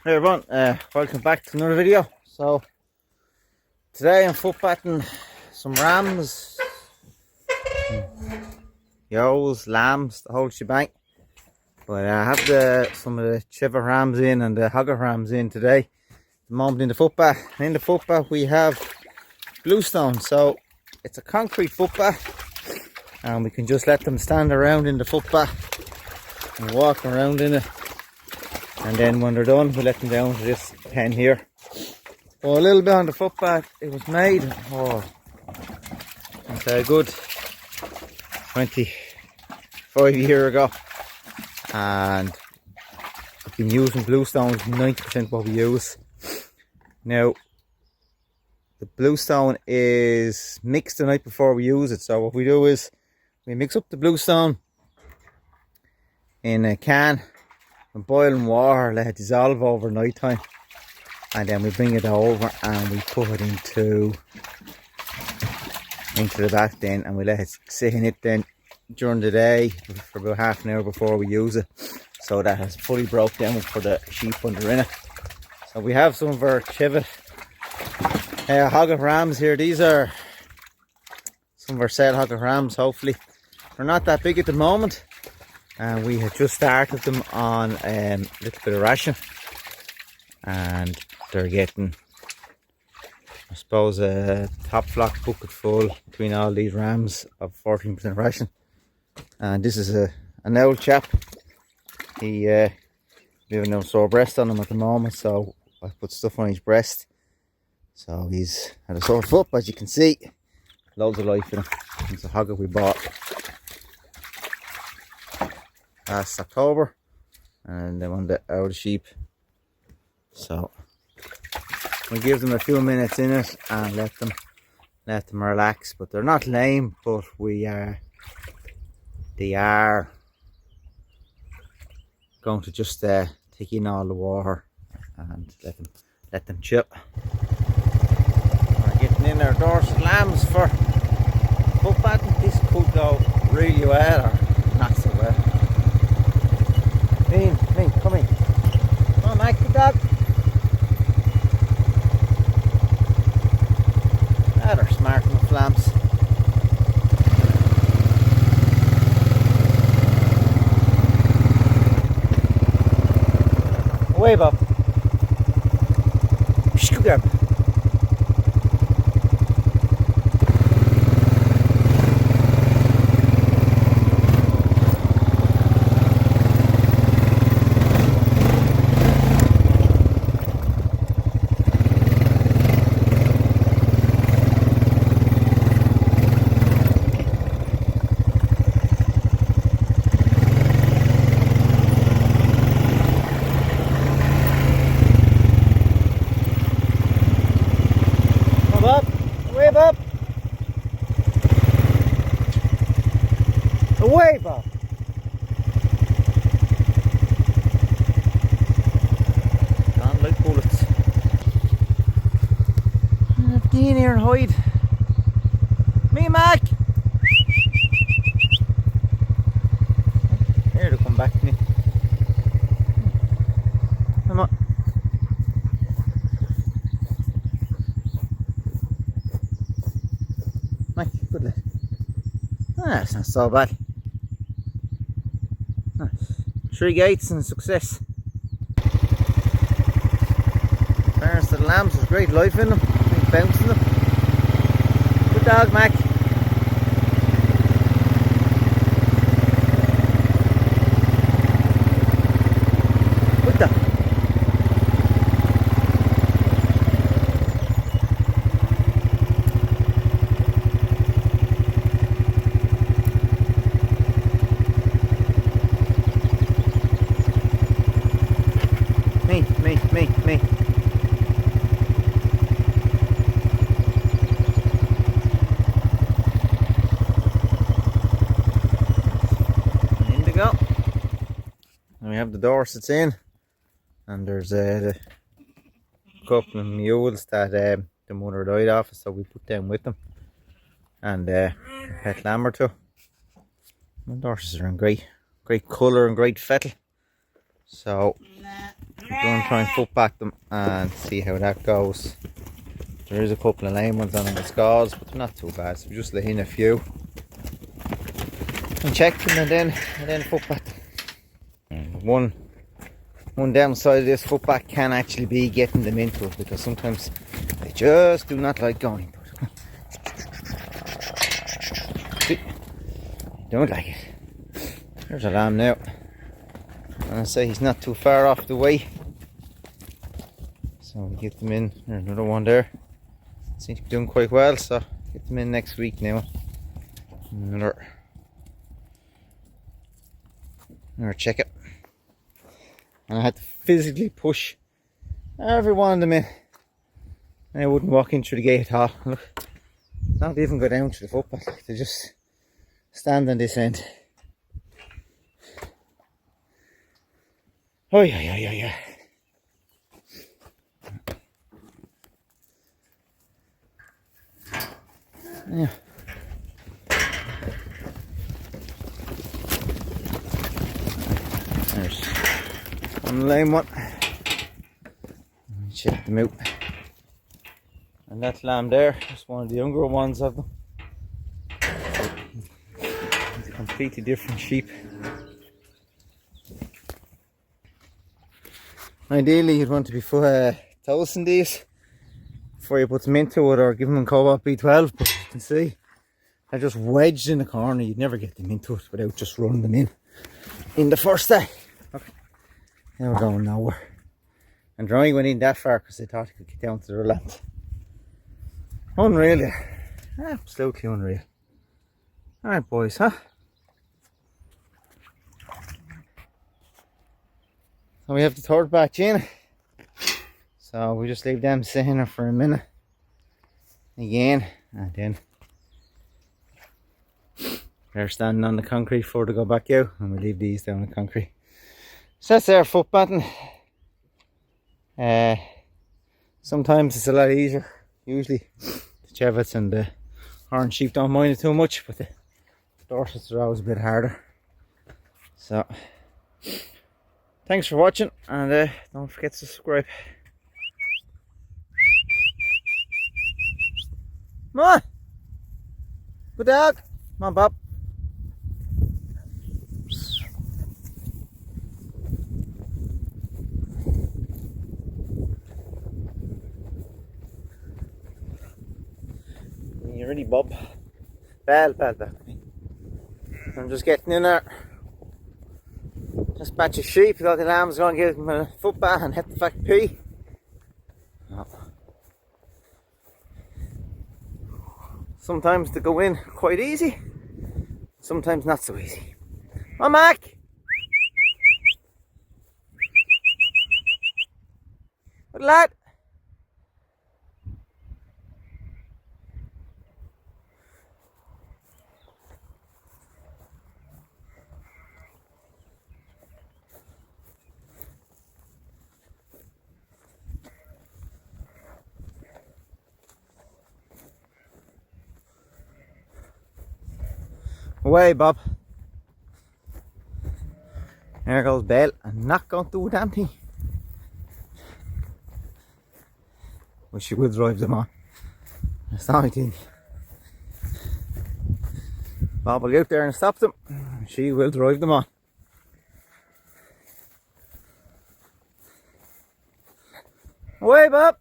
Hey everyone, welcome back to another video. So today I'm footbathing some rams, ewes, lambs, the whole shebang. But I have some of the Cheviot rams in and the Heptavac rams in today. At the moment in the footbath. In the footbath we have bluestone, so it's a concrete footbath, and we can just let them stand around in the footbath and walk around in it. And then when they're done, we let them down to this pen here. So a little bit on the footbath. It was made, it's a good 25 years ago. And I've been using bluestone, 90% what we use. Now, the bluestone is mixed the night before we use it. So what we do is, we mix up the bluestone in a can and boiling water, let it dissolve over night time, and then we bring it over and we put it into the bath then, and we let it sit in it then during the day for about half an hour before we use it, so that it's fully broke down for the sheep under in it. So we have some of our Cheviot Heptavac rams here. These are some of our sale Heptavac rams. Hopefully they're not that big at the moment, and we had just started them on a little bit of ration, and they're getting, I suppose, a top flock bucket full between all these rams of 14% ration. And this is an old chap. We have no sore breast on him at the moment, so I put stuff on his breast. So he's had a sore foot, as you can see. Loads of life in him. It's a Heptavac we bought last October, and they wanted out of sheep, so we give them a few minutes in it and let them relax. But they're not lame, but they are going to just take in all the water and let them chill. We're getting in our Dorset lambs for footbathing. This could go really well or not so well. Mean, come in. Come on, Mike, good dog. Ah, they're smart enough lambs. Away, Bob. Good girl. Away, Bob! Away, Bob! Gone like bullets. Get in here and hide. Me, Mac! Here, they'll come back to me. Come on. Good lad. That's not so bad. Nice. 3 gates and success. Fairness to the lambs, there's great life in them. Big bounce in them. Good dog, Mac. Good dog. Me. Indigo. And we have the Dorsets in, and there's a couple of mules that the mother died off, so we put them with them, and a pet lamb or two. The Dorsets are in great colour and great fettle. So we're going to try and footbath them and see how that goes. There is a couple of lame ones on them with scars, but they're not too bad, so we just lay in a few and check them and then footbath. One downside of this footbath can actually be getting them into it, because sometimes they just do not like going into it. Don't like it. There's a lamb now, and I say he's not too far off the way, so we get them in. There's another one there, seems to be doing quite well, so get them in next week now. Another check it, and I had to physically push every one of them in, and I wouldn't walk in through the gate at all. Look, not even go down to the footpath, like, they just stand on this end. Oh yeah. Yeah. There's one lame one. Check them out. And that lamb there is one of the younger ones of them. It's a completely different sheep. Ideally, you'd want to be toasting these before you put them into it, or give them Cobalt B12, but you can see they're just wedged in the corner. You'd never get them into it without just running them in the first day. Okay. Now we're going nowhere. And drawing went in that far because they thought he could get down to the land. Unreal. Absolutely unreal. Alright boys, huh? So we have the third batch in. So we just leave them sitting there for a minute again, and then they're standing on the concrete for to go back out, and we leave these down the concrete. So that's our footbathing. Sometimes it's a lot easier. Usually the Cheviots and the orange sheep don't mind it too much, but the Dorsets are always a bit harder. So thanks for watching, and don't forget to subscribe. Come on! Good dog! Come on, Bob. You ready, Bob? Bell. I'm just getting in there. This batch of sheep, I thought the lamb's going to give them a footbath and Heptavac P. No. Sometimes they go in quite easy, sometimes not so easy. Come on, Mac! Good lad! Away, Bob. There goes Belle. I'm not going to do a damn thing. Well, she will drive them on. That's the only thing. Bob will get out there and stop them. She will drive them on. Away, Bob.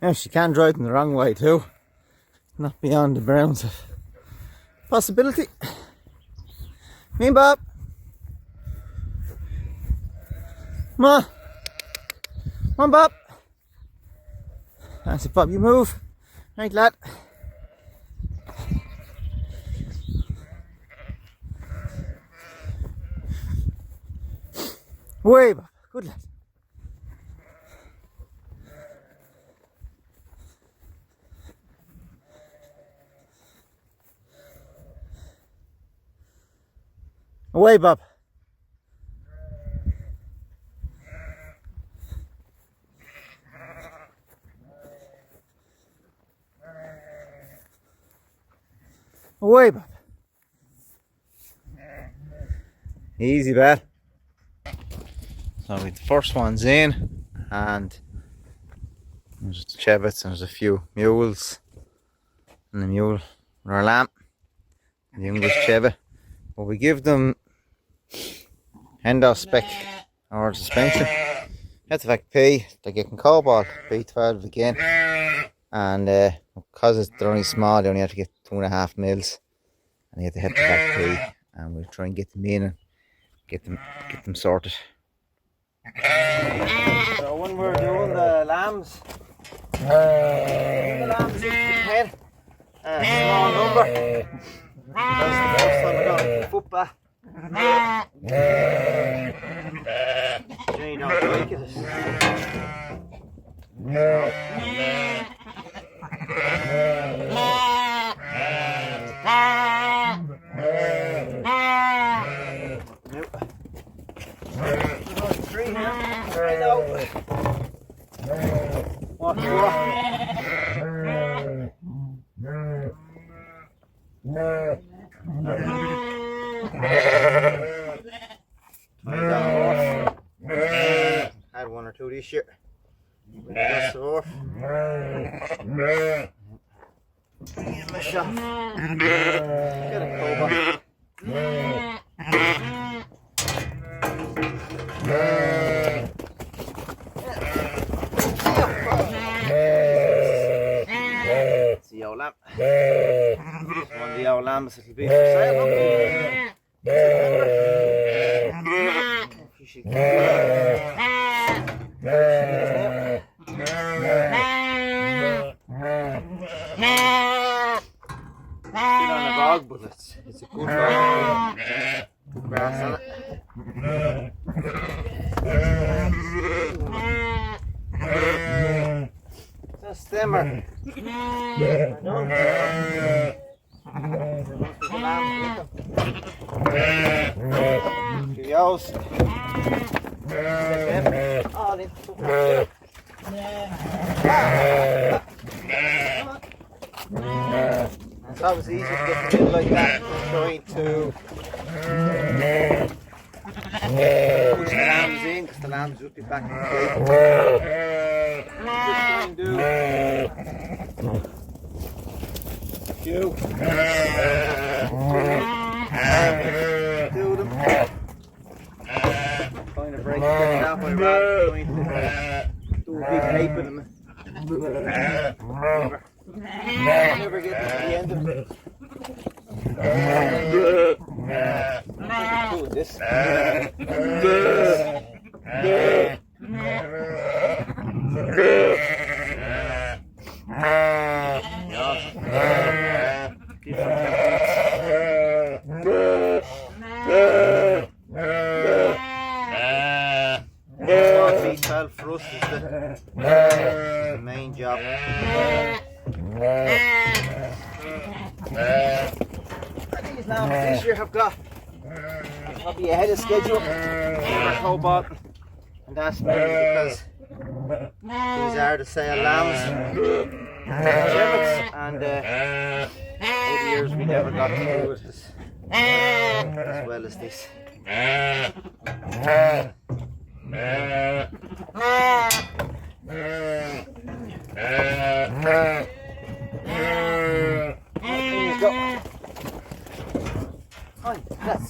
Now she can drive them the wrong way too. Not beyond the bounds of possibility. Me, Bob. Come on. Come on, Bob. That's it, Bob, you move. Right, lad. Away, Bob. Good lad. Away, Bob. Away, Bob. Easy, Belle. So the first one's in, and there's the Cheviots, and there's a few mules, and the mule with our lamb, the youngest Cheviot. But we give them endo spec or suspension, Heptavac P. They're getting Cobalt B12 again, and because they're only small, they only have to get 2.5 mils, and they get the Heptavac P, and we'll try and get them in and get them sorted. So when we're doing the lambs, in the head, small number. That's the first time we're going to footbath. Jenny don't like it. Watch what? Had one or two this year. That's off. Give him a shot. Get a Cobalt. It's the old lamb. One of the old lambs that'll be for sale. Sit on the bog, but it's a good bog. Good grass on it. It's a stemmer. Ewes. Oh, it's always easy to get the middle like that. Trying to push the lambs in, because the lambs will be back in the plate. Just try and do a few. Do them. Trying to break it down by rather than trying to do a big heap of them. Never get to the end of it. Doing this. B12 for us is the main job. These lambs this year have got probably ahead of schedule for Cobalt, and that's mainly because these are the sale lambs, Cheviots, and over the years we never got to do it as well as this. Go. On, let's.